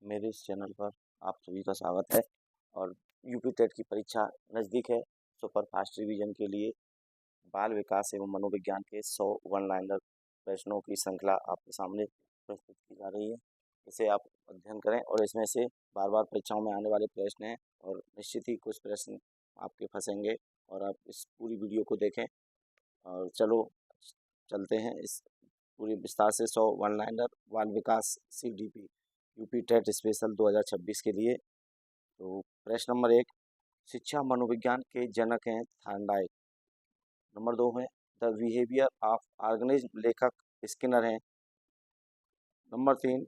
मेरे इस चैनल पर आप सभी का स्वागत है। और यूपी टेट की परीक्षा नज़दीक है। सुपर फास्ट रिवीजन के लिए बाल विकास एवं मनोविज्ञान के 100 वन लाइनर प्रश्नों की श्रृंखला आपके सामने प्रस्तुत की जा रही है। इसे आप अध्ययन करें और इसमें से बार बार परीक्षाओं में आने वाले प्रश्न हैं और निश्चित ही कुछ प्रश्न आपके फंसेंगे और आप इस पूरी वीडियो को देखें। और चलो चलते हैं इस पूरी विस्तार से 100 वन लाइनर बाल विकास CDP यूपी टेट स्पेशल 2026 के लिए। तो प्रश्न नंबर 1, शिक्षा मनोविज्ञान के जनक हैं थॉर्नडाइक। नंबर 2 है द बिहेवियर ऑफ ऑर्गेनिज्म, लेखक स्किनर हैं। नंबर 3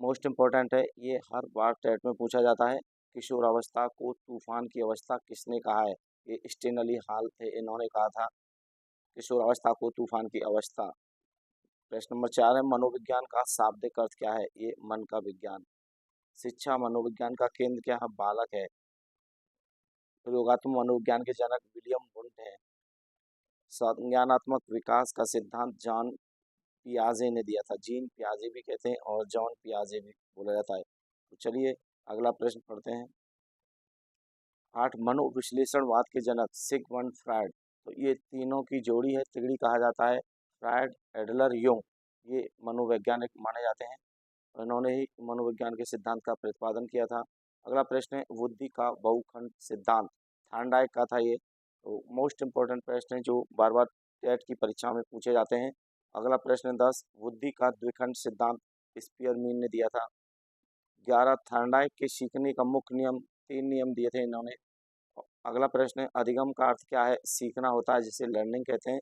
मोस्ट इम्पोर्टेंट है, ये हर बार टेट में पूछा जाता है। किशोर अवस्था को तूफान की अवस्था किसने कहा है? ये स्टेनली हॉल थे, इन्होंने कहा था किशोर अवस्था को तूफान की अवस्था। प्रश्न नंबर 4 है मनोविज्ञान का शाब्दिक अर्थ क्या है? ये मन का विज्ञान। शिक्षा मनोविज्ञान का केंद्र क्या है? बालक है। प्रयोगात्मक मनोविज्ञान के जनक विलियम वुंट हैं। संज्ञानात्मक विकास का सिद्धांत जॉन पियाजे ने दिया था। जीन पियाजे भी कहते हैं और जॉन पियाजे भी बोला जाता है। तो चलिए अगला प्रश्न पढ़ते हैं। 8 मनोविश्लेषणवाद के जनक सिगमंड फ्रायड। तो ये तीनों की जोड़ी है, तिगड़ी कहा जाता है। फ्रायड, एडलर, युंग, ये मनोवैज्ञानिक माने जाते हैं। इन्होंने ही मनोविज्ञान के सिद्धांत का प्रतिपादन किया था। अगला प्रश्न है बुद्धि का बहुखंड सिद्धांत, थॉर्नडाइक का था ये। तो मोस्ट इंपॉर्टेंट प्रश्न है जो बार बार टेट की परीक्षा में पूछे जाते हैं। अगला प्रश्न है 10, बुद्धि का द्विखंड सिद्धांत स्पियरमैन ने दिया था। 11, थॉर्नडाइक के सीखने का मुख्य नियम, 3 नियम दिए थे इन्होंने। अगला प्रश्न है अधिगम का अर्थ क्या है? सीखना होता है, जिसे लर्निंग कहते हैं।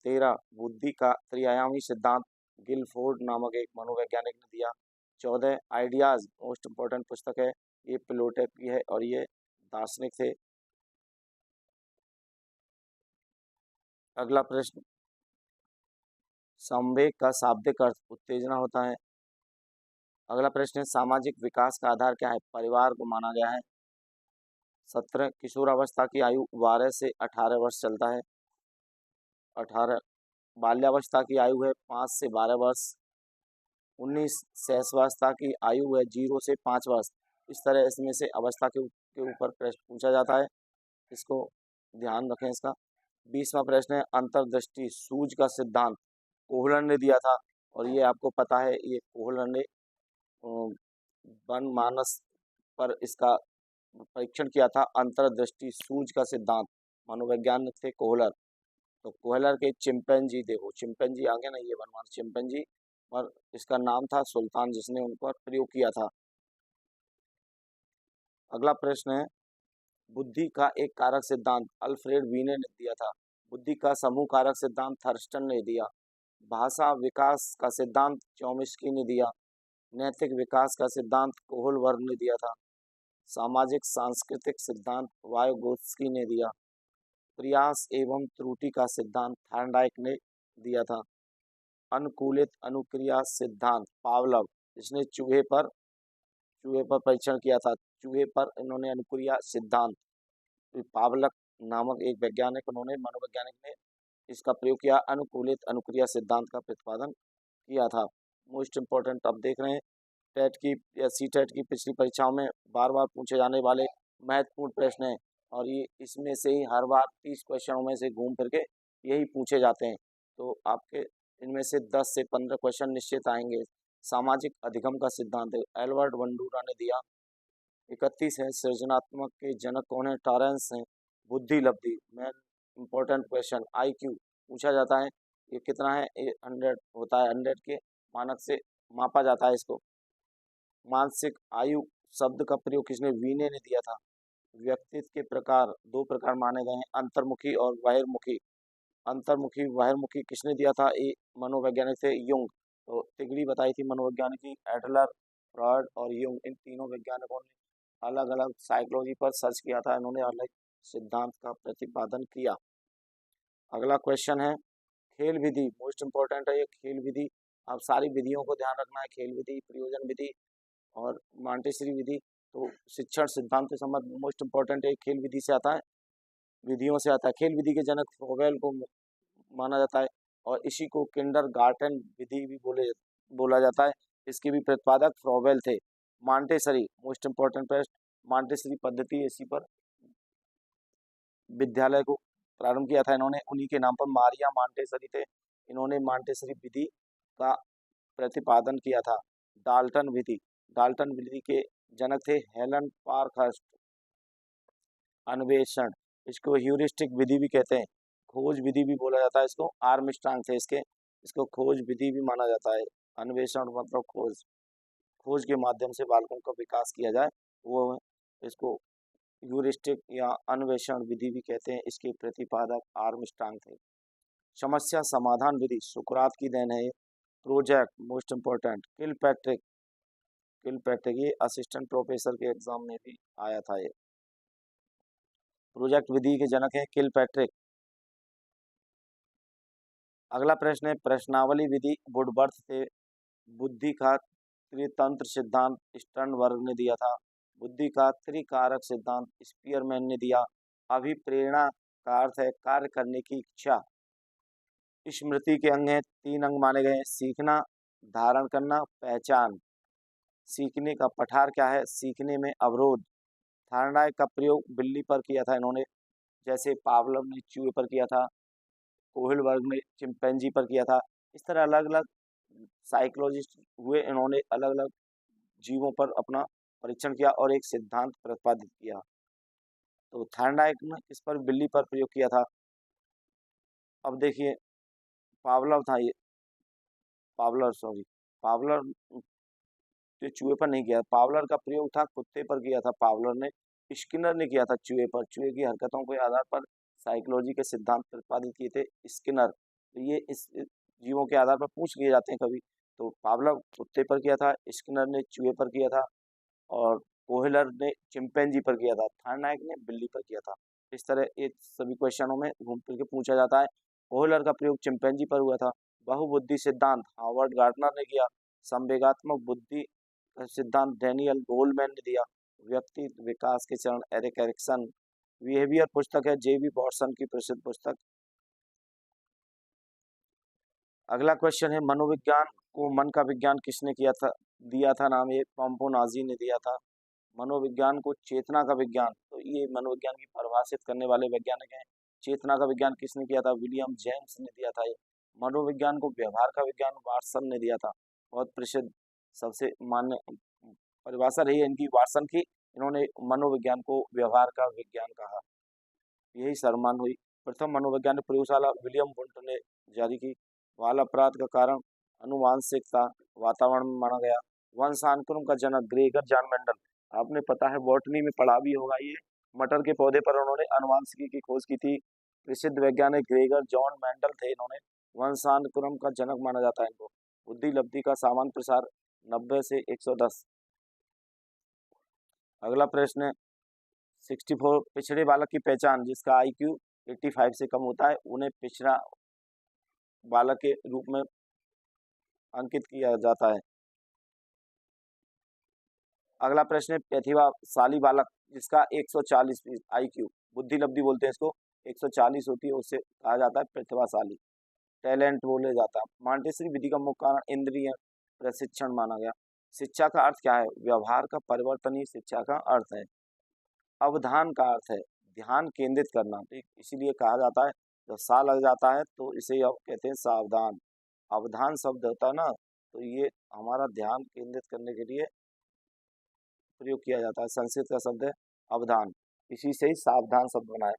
13, बुद्धि का त्रिआयामी सिद्धांत गिलफोर्ड नामक एक मनोवैज्ञानिक ने दिया। 14, आइडियाज, मोस्ट इम्पोर्टेंट पुस्तक है, ये प्लेटो की है और ये दार्शनिक थे। अगला प्रश्न, संवेग का शाब्दिक अर्थ उत्तेजना होता है। अगला प्रश्न है सामाजिक विकास का आधार क्या है? परिवार को माना गया है। 17, किशोरावस्था की आयु 12 से 18 वर्ष चलता है। 18, बाल्यावस्था की आयु है 5 से 12 वर्ष। 19, शैशवावस्था की आयु है 0 से 5 वर्ष। इस तरह इसमें से अवस्था के ऊपर प्रश्न पूछा जाता है, इसको ध्यान रखें इसका। 20वां प्रश्न है अंतर्दृष्टि सूझ का सिद्धांत कोहलर ने दिया था और ये आपको पता है, ये कोहलर ने वन मानस पर इसका परीक्षण किया था। अंतर्दृष्टि सूझ का सिद्धांत मनोवैज्ञानिक थे कोहलर। तो कोहलर के चिंपैंजी, देखो चिंपैंजी आ गया ना, ये वन मानस चिंपैंजी, और इसका नाम था सुल्तान, जिसने उन पर प्रयोग किया था। अगला प्रश्न है बुद्धि का एक कारक सिद्धांत अल्फ्रेड वीने ने दिया था। बुद्धि का समूह कारक सिद्धांत थर्स्टन ने दिया। भाषा विकास का सिद्धांत चॉम्स्की ने दिया। नैतिक विकास का सिद्धांत कोहलवर्ग ने दिया था। सामाजिक सांस्कृतिक सिद्धांत वायगोत्स्की ने दिया। प्रयास एवं त्रुटि का सिद्धांत थॉर्नडाइक ने दिया था। अनुकूलित अनुक्रिया सिद्धांत पावलव, जिसने चूहे पर परीक्षण किया था। चूहे पर इन्होंने अनुक्रिया सिद्धांत, पावलक नामक एक वैज्ञानिक, उन्होंने मनोवैज्ञानिक ने इसका प्रयोग किया, अनुकूलित अनुक्रिया सिद्धांत का प्रतिपादन किया था। मोस्ट इम्पोर्टेंट अब देख रहे हैं टेट की या सी टेट की पिछली परीक्षाओं में बार बार पूछे जाने वाले महत्वपूर्ण प्रश्न हैं और ये इसमें से ही हर बार 30 क्वेश्चनों में से घूम फिर के यही पूछे जाते हैं। तो आपके इनमें से 10 से 15 क्वेश्चन निश्चित आएंगे। सामाजिक अधिगम का सिद्धांत एल्बर्ट बंडूरा ने दिया। 31 है सृजनात्मक के जनक कौन है? टॉरेंस हैं। बुद्धि लब्धि में इम्पोर्टेंट क्वेश्चन IQ पूछा जाता है, ये कितना है? ये 100 होता है, 100 के मानक से मापा जाता है इसको। मानसिक आयु शब्द का प्रयोग किसने? वीने ने दिया था। व्यक्तित्व के प्रकार 2 प्रकार माने गए हैं, अंतर्मुखी और बहिर्मुखी। अंतर्मुखी बहिर्मुखी किसने दिया था? ये मनोवैज्ञानिक थे युंग। तो तिगड़ी बताई थी मनोवैज्ञानिक की एडलर, फ्रॉयड और युंग, इन तीनों वैज्ञानिकों ने अलग अलग साइकोलॉजी पर सर्च किया था, इन्होंने अलग सिद्धांत का प्रतिपादन किया। अगला क्वेश्चन है खेल विधि, मोस्ट इंपॉर्टेंट है ये खेल विधि। आप सारी विधियों को ध्यान रखना है, खेल विधि, प्रयोजन विधि और मॉन्टेसरी विधि। तो शिक्षण सिद्धांत के संबंध मोस्ट इंपॉर्टेंट है, खेल विधि से आता है, विधियों से आता है। खेल विधि के जनक फ्रोवेल को माना जाता है और इसी को किंडरगार्टन विधि भी बोला जाता है। इसके भी प्रतिपादक फ्रोवेल थे। मॉन्टेसरी मोस्ट इंपॉर्टेंट प्रश्न, मॉन्टेसरी पद्धति इसी पर विद्यालय को प्रारंभ किया था इन्होंने, उन्हीं के नाम पर मारिया मॉन्टेसरी थे। इन्होंने मॉन्टेसरी विधि का प्रतिपादन किया था। डाल्टन विधि, डाल्टन विधि के जनक थे हेलन पार्कहर्स्ट। अन्वेषण, इसको ह्यूरिस्टिक विधि भी कहते हैं, खोज विधि भी बोला जाता है इसको। आर्मस्ट्रांग थे इसको खोज विधि भी माना जाता है। अन्वेषण मतलब खोज, खोज के माध्यम से बालकों का विकास किया जाए, वो इसको ह्यूरिस्टिक या अन्वेषण विधि भी कहते हैं। इसके प्रतिपादक आर्मस्ट्रांग थे। समस्या समाधान विधि सुकरात की देन है। Project most important Kilpatrick, Kilpatrick ये असिस्टेंट प्रोफेसर के एग्जाम में भी आया था। ये प्रोजेक्ट विधि के जनक हैं किलपैट्रिक। अगला प्रश्न है प्रश्नावली विधि वुडवर्थ थे। बुद्धि का त्रितंत्र सिद्धांत स्टर्नबर्ग ने दिया था। बुद्धि का त्रिकारक सिद्धांत स्पीयरमैन ने दिया। अभिप्रेरणा का अर्थ है कार्य करने की इच्छा। स्मृति के अंग हैं, 3 अंग माने गए हैं, सीखना, धारण करना, पहचान। सीखने का पठार क्या है, सीखने में अवरोध। थार्डाइक का प्रयोग बिल्ली पर किया था इन्होंने, जैसे पावलव ने चूहे पर किया था, कोहिलबर्ग ने चिंपैंजी पर किया था। इस तरह अलग अलग साइकोलॉजिस्ट हुए, इन्होंने अलग अलग जीवों पर अपना परीक्षण किया और एक सिद्धांत प्रतिपादित किया। तो थार्डाइक ने इस पर बिल्ली पर प्रयोग किया था। अब देखिए पावलव था ये, पावलर जो चूहे पर नहीं किया, पावलर का प्रयोग था कुत्ते पर किया था पावलर ने। स्किनर ने किया था चूहे पर, चूहे की हरकतों के आधार पर साइकोलॉजी के सिद्धांत प्रतिपादित किए थे स्किनर। तो ये इस जीवों के आधार पर पूछ लिए जाते हैं कभी। तो पावलव कुत्ते पर किया था, स्किनर ने चूहे पर किया था और कोहलर ने चिंपैंजी पर किया था, थार्डाइक ने बिल्ली पर किया था। इस तरह ये सभी क्वेश्चनों में घूम फिर के पूछा जाता है। कोहलर का प्रयोग चिंपैंजी पर हुआ था। बहुबुद्धि सिद्धांत हार्वर्ड गार्डनर ने किया। संवेगात्मक बुद्धि सिद्धांत डैनियल गोलमैन ने दिया। व्यक्ति विकास के चरण एरिक एरिक्सन। बिहेवियर पुस्तक है जेबी वॉटसन की प्रसिद्ध पुस्तक। अगला क्वेश्चन है मनोविज्ञान को मन का विज्ञान किसने किया था, दिया था नाम, ये पोम्पोनाजी ने दिया था। मनोविज्ञान को चेतना का विज्ञान, तो ये मनोविज्ञान की परिभाषित करने वाले वैज्ञानिक हैं। चेतना का विज्ञान किसने किया था, विलियम जेम्स ने दिया था। ये मनोविज्ञान को व्यवहार का विज्ञान वाटसन ने दिया था। बहुत प्रसिद्ध सबसे मान्य परिभाषा रही है इनकी वाटसन की। इन्होंने मनोविज्ञान को व्यवहार का विज्ञान कहा, यही सम्मान हुई। प्रथम मनोवैज्ञानिक प्रयोगशाला विलियम वुंट ने जारी की। बाल अपराध का कारण अनुवांशिकता वातावरण में माना गया। वंशानुक्रम का जनक ग्रेगर जॉन मेंडल, आपने पता है बॉटनी में पढ़ा भी होगा, ये मटर के पौधे पर उन्होंने अनुवांशिकी की खोज की थी। प्रसिद्ध वैज्ञानिक ग्रेगर जॉन मेंडल थे, इन्होंने वंशानुक्रम का जनक माना जाता है इनको। बुद्धि लब्धि का सामान्य प्रसार 90 से 110। अगला प्रश्न है 64 पिछड़े बालक की पहचान, जिसका IQ 85 से कम होता है उन्हें पिछड़ा बालक के रूप में अंकित किया जाता है। अगला प्रश्न है प्रतिभाशाली बालक जिसका 140 IQ, बुद्धि लब्धि बोलते हैं इसको, 140 होती है, उससे कहा जाता है प्रतिभाशाली, टैलेंट बोले जाता है। मॉन्टेसरी विधि का मुख्य कारण इंद्रिय प्रशिक्षण माना गया। शिक्षा का अर्थ क्या है, व्यवहार का परिवर्तन ही शिक्षा का अर्थ है। अवधान का अर्थ है ध्यान केंद्रित करना, ठीक, इसीलिए कहा जाता है जब सा लग जाता है तो इसे अब कहते हैं सावधान। अवधान शब्द होता है ना, तो ये हमारा ध्यान केंद्रित करने के लिए प्रयोग किया जाता है। संस्कृत का शब्द है अवधान, इसी से ही सावधान शब्द बना है।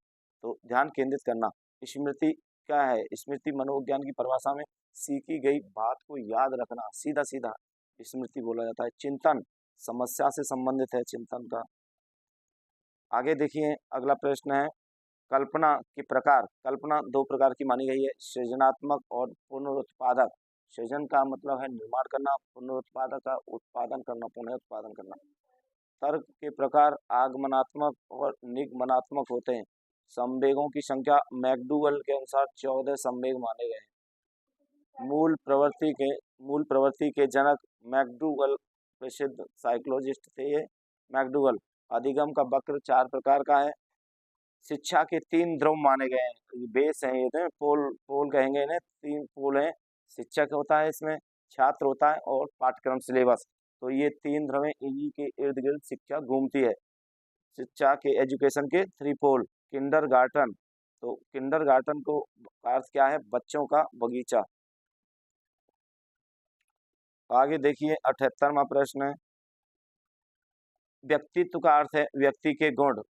तो ध्यान केंद्रित करना। स्मृति क्या है, स्मृति मनोविज्ञान की परिभाषा में सीखी गई बात को याद रखना, सीधा सीधा स्मृति बोला जाता है। चिंतन समस्या से संबंधित है चिंतन का। आगे देखिए अगला प्रश्न है कल्पना के प्रकार। कल्पना 2 प्रकार की मानी गई है, सृजनात्मक और पुनरुत्पादक। सृजन का मतलब है निर्माण करना, पुनरुत्पादक का उत्पादन करना, पुनः उत्पादन करना। तर्क के प्रकार आगमनात्मक और निगमनात्मक होते हैं। संवेगों की संख्या मैकडूगल के अनुसार 14 संवेग माने गए हैं। मूल प्रवृत्ति के जनक मैकडूगल, प्रसिद्ध साइकोलॉजिस्ट थे ये मैकडूगल। अधिगम का वक्र 4 प्रकार का है। शिक्षा के 3 ध्रुव माने गए हैं, बेस हैं ये, पोल कहेंगे इन्हें, 3 पोल हैं। शिक्षक होता है इसमें, छात्र होता है और पाठ्यक्रम सिलेबस। तो ये 3 ध्रुवें इन्हीं के इर्द गिर्द शिक्षा घूमती है। शिक्षा के एजुकेशन के 3 पोल। किंडरगार्टन, तो किंडरगार्टन को का अर्थ क्या है? बच्चों का बगीचा। आगे देखिए 78वां प्रश्न है, व्यक्तित्व का अर्थ है व्यक्ति के गुण।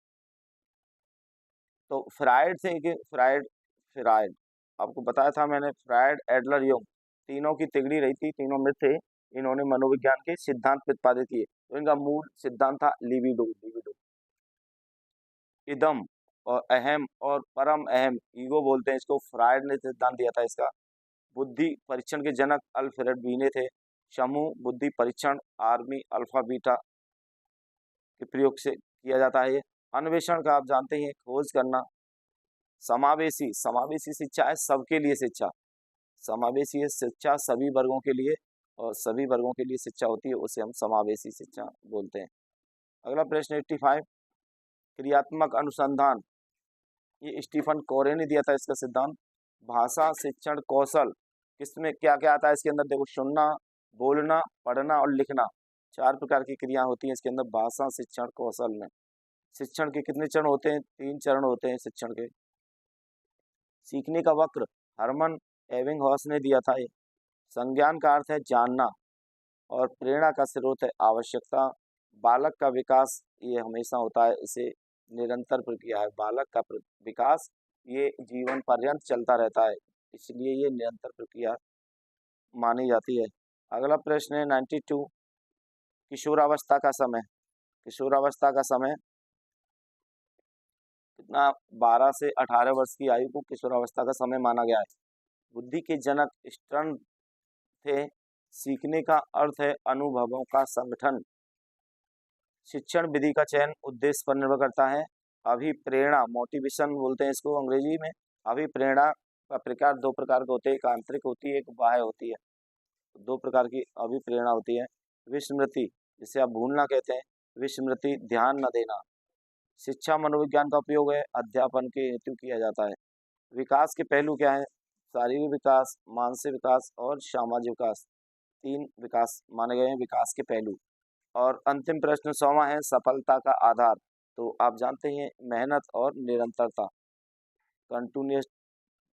तो फ्राइड थे कि फ्राइड आपको बताया था मैंने, फ्राइड, एडलर, यूंग, तीनों की तिगड़ी रही थी, तीनों में थे। इन्होंने मनोविज्ञान के सिद्धांत प्रतिपादित किए। तो इनका मूल सिद्धांत था लिबिडो। इदम और अहम और परम अहम, ईगो बोलते हैं इसको, फ्राइड ने सिद्धांत दिया था इसका। बुद्धि परीक्षण के जनक अल्फ्रेड वीने थे। समूह बुद्धि परीक्षण आर्मी अल्फा बीटा के प्रयोग से किया जाता है। ये अन्वेषण का आप जानते हैं, खोज करना। समावेशी, समावेशी शिक्षा है सबके लिए शिक्षा। समावेशी शिक्षा सभी वर्गों के लिए, और सभी वर्गों के लिए शिक्षा होती है, उसे हम समावेशी शिक्षा बोलते हैं। अगला प्रश्न 85, क्रियात्मक अनुसंधान। ये स्टीफन कोरे ने दिया था इसका सिद्धांत। भाषा शिक्षण कौशल, किसमें क्या क्या आता है इसके अंदर? देखो, सुनना, बोलना, पढ़ना और लिखना, 4 प्रकार की क्रिया होती हैं इसके अंदर भाषा शिक्षण कौशल में। शिक्षण के कितने चरण होते हैं? 3 चरण होते हैं शिक्षण के। सीखने का वक्र हरमन एबिंगहॉस ने दिया था ये। संज्ञान का अर्थ है जानना, और प्रेरणा का स्रोत है आवश्यकता। बालक का विकास ये हमेशा होता है, इसे निरंतर प्रक्रिया है। बालक का विकास ये जीवन पर्यंत चलता रहता है, इसलिए ये निरंतर प्रक्रिया मानी जाती है। अगला प्रश्न है 92, किशोरावस्था का समय। किशोरावस्था का समय कितना? 12 से 18 वर्ष की आयु को किशोरावस्था का समय माना गया है। बुद्धि के जनक स्टर्न थे। सीखने का अर्थ है अनुभवों का संगठन। शिक्षण विधि का चयन उद्देश्य पर निर्भर करता है। अभिप्रेरणा, मोटिवेशन बोलते हैं इसको अंग्रेजी में। अभिप्रेरणा का प्रकार 2 प्रकार के होते हैं, एक आंतरिक होती है, एक बाह्य होती है। 2 प्रकार की अभिप्रेरणा होती है। विस्मृति, जिसे आप भूलना कहते हैं, विस्मृति, ध्यान न देना। शिक्षा मनोविज्ञान का उपयोग है, अध्यापन के हेतु किया जाता है। विकास के पहलू क्या है? शारीरिक विकास, मानसिक विकास और सामाजिक विकास, 3 विकास माने गए हैं विकास के पहलू। और अंतिम प्रश्न 100वां है, सफलता का आधार। तो आप जानते हैं मेहनत और निरंतरता, कंटिन्यूस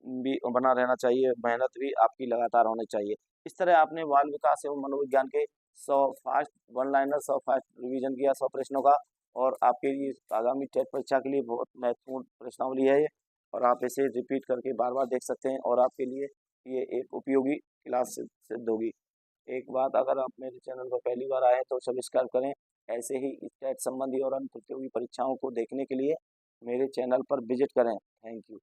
भी बना रहना चाहिए, मेहनत भी आपकी लगातार होनी चाहिए। इस तरह आपने बाल विकास एवं मनोविज्ञान के 100 fast one liner, 100 fast revision किया 100 प्रश्नों का, और आपके लिए आगामी टेट परीक्षा के लिए बहुत महत्वपूर्ण प्रश्नावली है ये, और आप इसे रिपीट करके बार बार देख सकते हैं, और आपके लिए ये एक उपयोगी क्लास सिद्ध होगी। एक बात, अगर आप मेरे चैनल पर पहली बार आए हैं तो सब्सक्राइब करें। ऐसे ही टेट संबंधी और अन्य प्रतियोगी परीक्षाओं को देखने के लिए मेरे चैनल पर विजिट करें। Thank you.